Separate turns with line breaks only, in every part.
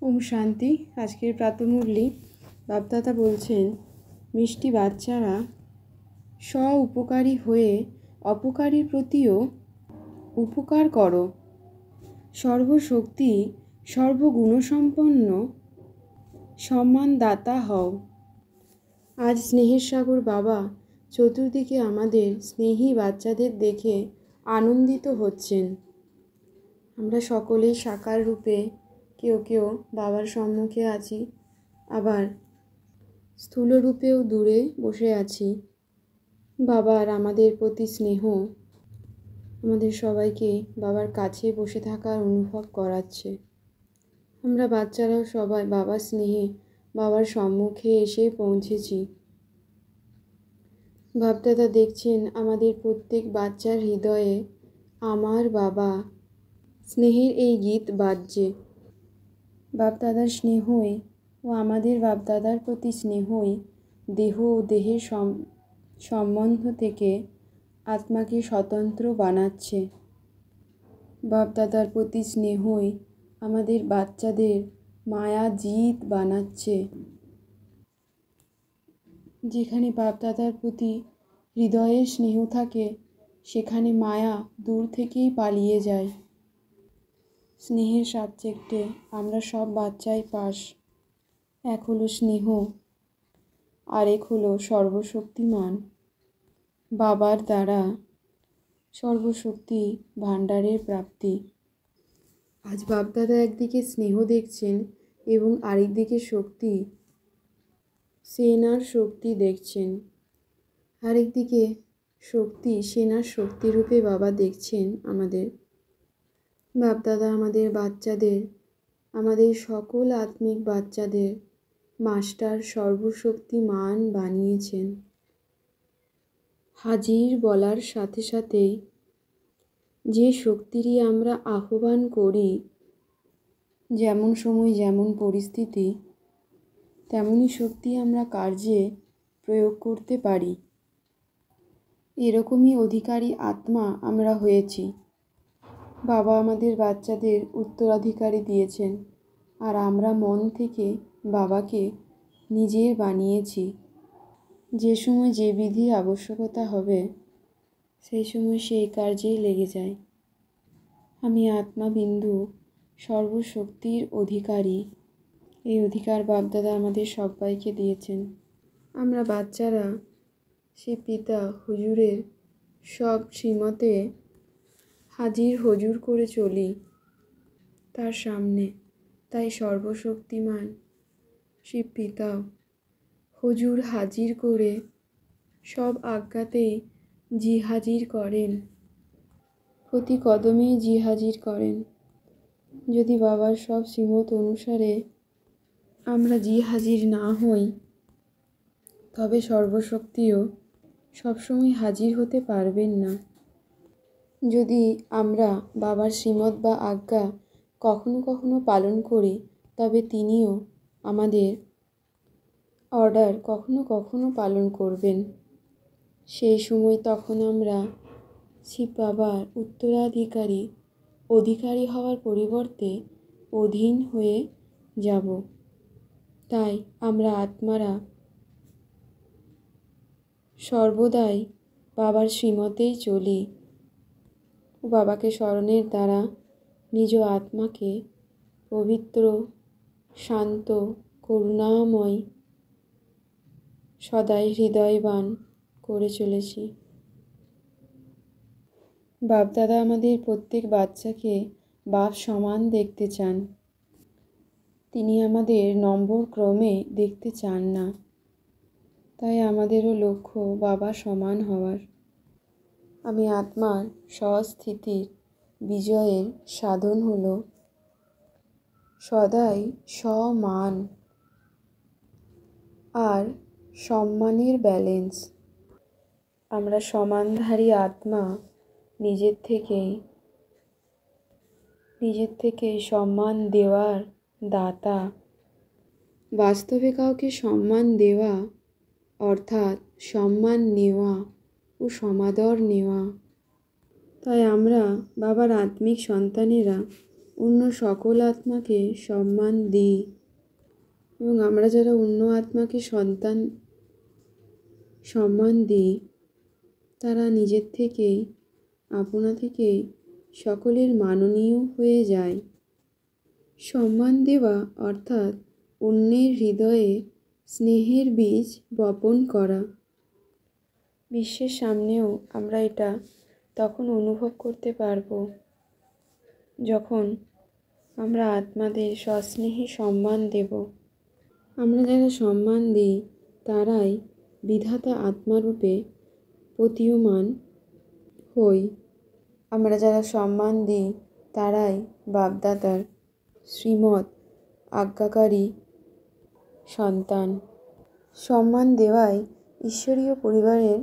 ওম শান্তি। আজকের প্রাতমুরলি বাপদাদা বলছেন, মিষ্টি বাচ্চারা উপকারী হয়ে অপকারীর প্রতিও উপকার করো। সর্বশক্তি সর্বগুণসম্পন্ন সম্মানদাতা হও। আজ স্নেহের সাগর বাবা চতুর্দিকে আমাদের স্নেহী বাচ্চাদের দেখে আনন্দিত হচ্ছেন। আমরা সকলেই সাকার রূপে কেউ কেউ বাবার সম্মুখে আছি, আবার স্থূল রূপেও দূরে বসে আছি। বাবার আমাদের প্রতি স্নেহ আমাদের সবাইকে বাবার কাছে বসে থাকার অনুভব করাচ্ছে। আমরা বাচ্চারাও সবাই বাবার স্নেহে বাবার সম্মুখে এসে পৌঁছেছি। বাপদাদা দেখছেন আমাদের প্রত্যেক বাচ্চার হৃদয়ে আমার বাবা স্নেহের এই গীত বাজছে। বাপদাদার স্নেহই ও আমাদের বাপদাদার প্রতি স্নেহই দেহ ও দেহের সম্বন্ধ থেকে আত্মাকে স্বতন্ত্র বানাচ্ছে। বাপদাদার প্রতি স্নেহই আমাদের বাচ্চাদের মায়া জিত বানাচ্ছে। যেখানে বাপদাদার প্রতি হৃদয়ের স্নেহ থাকে, সেখানে মায়া দূর থেকেই পালিয়ে যায়। স্নেহের সাবজেক্টে আমরা সব বাচ্চাই পাস। এক হলো স্নেহ, আরেক হলো সর্বশক্তিমান বাবার দ্বারা সর্বশক্তি ভাণ্ডারের প্রাপ্তি। আজ বাপদাদা একদিকে স্নেহ দেখছেন এবং আরেকদিকে শক্তি, সেনার শক্তি দেখছেন। আরেকদিকে শক্তি, সেনার শক্তিরূপে বাবা দেখছেন আমাদের। বাপদাদা আমাদের বাচ্চাদের, আমাদের সকল আত্মিক বাচ্চাদের মাস্টার সর্বশক্তিমান বানিয়েছেন। হাজির বলার সাথে সাথেই যে শক্তিরই আমরা আহ্বান করি, যেমন সময় যেমন পরিস্থিতি, তেমনই শক্তি আমরা কার্যে প্রয়োগ করতে পারি। এরকমই অধিকারী আত্মা আমরা হয়েছি। বাবা আমাদের বাচ্চাদের উত্তরাধিকারী দিয়েছেন, আর আমরা মন থেকে বাবাকে নিজের বানিয়েছি। যে সময় যে বিধির আবশ্যকতা হবে, সেই সময় সেই কার্যেই লেগে যায়। আমি আত্মাবিন্দু সর্বশক্তির অধিকারী। এই অধিকার বাপদাদা আমাদের সবাইকে দিয়েছেন। আমরা বাচ্চারা সে পিতা হুজুরের সব শ্রীমতে হাজির হজুর করে চলি তার সামনে। তাই সর্বশক্তিমান সে পিতাও হুজুর হাজির করে সব আজ্ঞাতেই জি হাজির করেন, প্রতি কদমেই জি হাজির করেন। যদি বাবার সব শ্রীমত অনুসারে আমরা জি হাজির না হই, তবে সর্বশক্তিও সবসময় হাজির হতে পারবেন না। যদি আমরা বাবার শ্রীমত বা আজ্ঞা কখনো কখনো পালন করি, তবে তিনিও আমাদের অর্ডার কখনো কখনো পালন করবেন। সেই সময় তখন আমরা শিব বাবার অধিকারী হওয়ার পরিবর্তে অধীন হয়ে যাব। তাই আমরা আত্মারা সর্বদাই বাবার শ্রীমতেই চলি ও বাবাকে স্মরণের দ্বারা নিজ আত্মাকে পবিত্র, শান্ত, করুণাময়, সদাই হৃদয়বান করে চলেছি। বাপদাদা আমাদের প্রত্যেক বাচ্চাকে বাপ সমান দেখতে চান। তিনি আমাদের নম্বর ক্রমে দেখতে চান না। তাই আমাদেরও লক্ষ্য বাবা সমান হওয়ার। আমি আত্মার স্বস্থিতির বিজয়ের সাধন হল সদাই সমান আর সম্মানের ব্যালেন্স। আমরা সমানধারী আত্মা, নিজের থেকে সম্মান দেওয়ার দাতা। বাস্তবে কাউকে সম্মান দেওয়া অর্থাৎ সম্মান নেওয়া ও সমাদর নেওয়া। তাই আমরা বাবার আত্মিক সন্তানেরা অন্য সকল আত্মাকে সম্মান দিই এবং আমরা যারা অন্য আত্মাকে সম্মান দিই তারা নিজের থেকেই আপনা থেকেই সকলের মাননীয় হয়ে যায়। সম্মান দেওয়া অর্থাৎ অন্যের হৃদয়ে স্নেহের বীজ বপন করা। বিশ্বের সামনেও আমরা এটা তখন অনুভব করতে পারব যখন আমরা আত্মাদের সস্নেহে সম্মান দেব। আমরা যারা সম্মান দিই তারাই বিধাতা আত্মারূপে প্রতীয়মান হই। আমরা যারা সম্মান দিই তারাই বাপদাদার শ্রীমৎ আজ্ঞাকারী সন্তান। সম্মান দেওয়াই ঈশ্বরীয় পরিবারের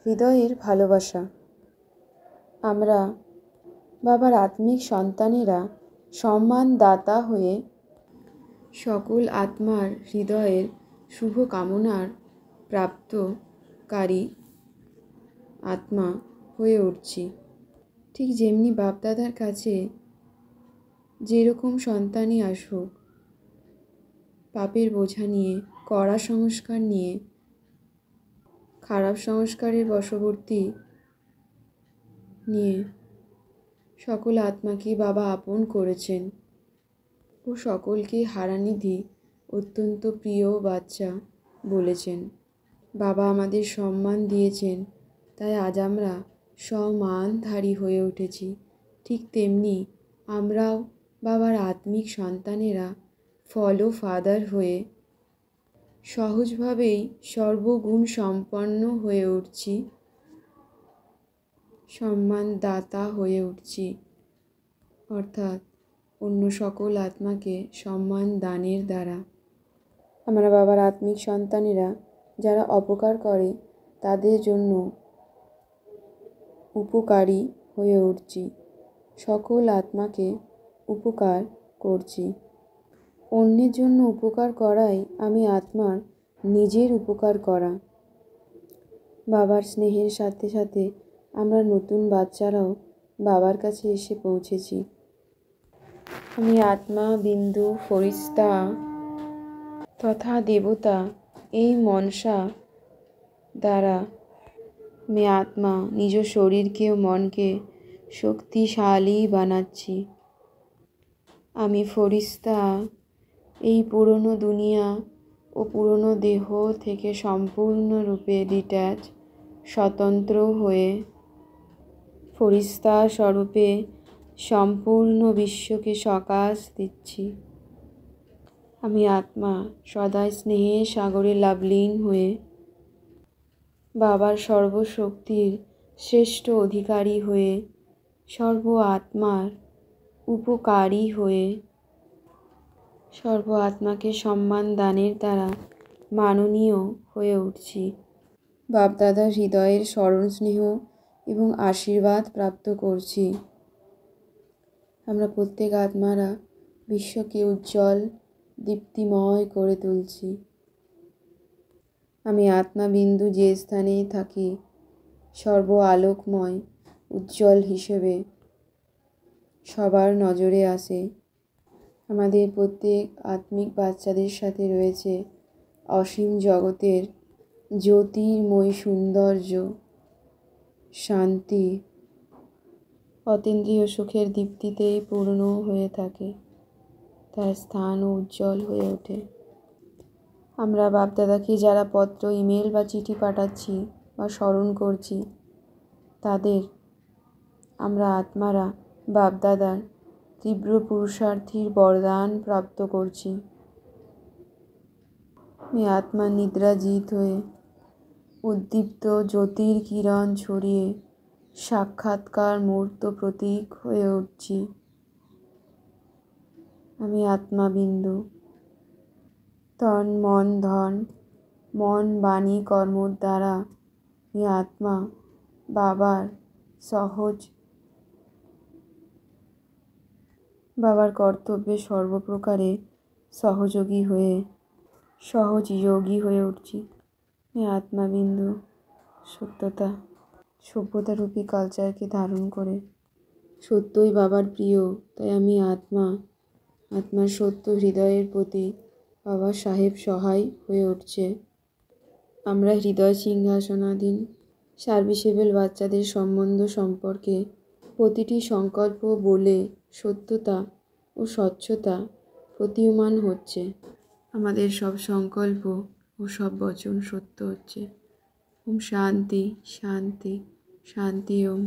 হৃদয়ের ভালোবাসা। আমরা বাবার আত্মিক সন্তানেরা সম্মানদাতা হয়ে সকল আত্মার হৃদয়ের শুভ কামনার প্রাপ্তকারী আত্মা হয়ে উঠছি। ঠিক যেমনি বাপদাদার কাছে যেরকম সন্তানই আসুক, পাপের বোঝা নিয়ে, কড়া সংস্কার নিয়ে, খারাপ সংস্কারের বশবর্তী নিয়ে সকল আত্মাকে বাবা আপন করেছেন ও সকলকে হারানিধি অত্যন্ত প্রিয় বাচ্চা বলেছেন। বাবা আমাদের সম্মান দিয়েছেন, তাই আজ আমরা সমানধারী হয়ে উঠেছি। ঠিক তেমনি আমরাও বাবার আত্মিক সন্তানেরা ফলো ফাদার হয়ে সহজভাবেই সর্বগুণ সম্পন্ন হয়ে উঠছি, সম্মানদাতা হয়ে উঠছি, অর্থাৎ অন্য সকল আত্মাকে সম্মান দানের দ্বারা। আমরা বাবার আত্মিক সন্তানেরা যারা অপকার করে তাদের জন্য উপকারী হয়ে উঠছি, সকল আত্মাকে উপকার করছি। অন্যের জন্য উপকার করাই আমি আত্মার নিজের উপকার করা। বাবার স্নেহের সাথে সাথে আমরা নতুন বাচ্চারাও বাবার কাছে এসে পৌঁছেছি। আমি আত্মা, বিন্দু, ফরিস্তা তথা দেবতা এই মনসা দ্বারা আমি আত্মা নিজ শরীরকে ও মনকে শক্তিশালী বানাচ্ছি। আমি ফরিস্তা এই পুরনো দুনিয়া ও পুরনো দেহ থেকে সম্পূর্ণরূপে ডিট্যাচ, স্বতন্ত্র হয়ে ফরিস্তা স্বরূপে সম্পূর্ণ বিশ্বকে সকাশ দিচ্ছি। আমি আত্মা সদাই স্নেহের সাগরে লাভলীন হয়ে বাবার সর্বশক্তির শ্রেষ্ঠ অধিকারী হয়ে সর্ব আত্মার উপকারী হয়ে সর্ব আত্মাকে সম্মান দানের দ্বারা মাননীয় হয়ে উঠছি। বাপদাদার হৃদয়ের স্মরণ স্নেহ এবং আশীর্বাদ প্রাপ্ত করছি। আমরা প্রত্যেক আত্মারা বিশ্বকে উজ্জ্বল দীপ্তিময় করে তুলছি। আমি আত্মাবিন্দু যে স্থানে থাকি সর্ব আলোকময় উজ্জ্বল হিসেবে সবার নজরে আসে। আমাদের প্রত্যেক আত্মিক বাচ্চাদের সাথে রয়েছে অসীম জগতের জ্যোতির্ময় সৌন্দর্য, শান্তি, অতীন্দ্রিয় সুখের দীপ্তিতেই পূর্ণ হয়ে থাকে, তার স্থানও উজ্জ্বল হয়ে ওঠে। আমরা বাপদাদাকে যারা পত্র, ইমেল বা চিঠি পাঠাচ্ছি বা স্মরণ করছি তাদের আমরা আত্মারা বাপদাদার তীব্র পুরুষার্থীর বরদান প্রাপ্ত করছি। আমি আত্মা নিদ্রাজিত হয়ে উদ্দীপ্ত জ্যোতির কিরণ ছড়িয়ে সাক্ষাৎকার মূর্ত প্রতীক হয়ে উঠছি। আমি আত্মাবিন্দু তন মন ধন, মন বাণী কর্মর দ্বারা এই আত্মা বাবার কর্তব্যে সর্বপ্রকারে সহযোগী হয়ে সহজ যোগী হয়ে উঠছি। এই আত্মাবিন্দু সত্যতা সভ্যতারূপী কালচারকে ধারণ করে সত্যই বাবার প্রিয়, তাই আমি আত্মার সত্য হৃদয়ের প্রতি বাবা সাহেব সহায় হয়ে উঠছে। আমরা হৃদয় সিংহাসনাধীন সার্ভিসেবল বাচ্চাদের সম্বন্ধ সম্পর্কে প্রতিটি সংকল্প বলে সত্যতা ও স্বচ্ছতা প্রতীয়মান হচ্ছে। আমাদের সব সংকল্প ও সব বচন সত্য হচ্ছে। ওম শান্তি শান্তি শান্তি ওম।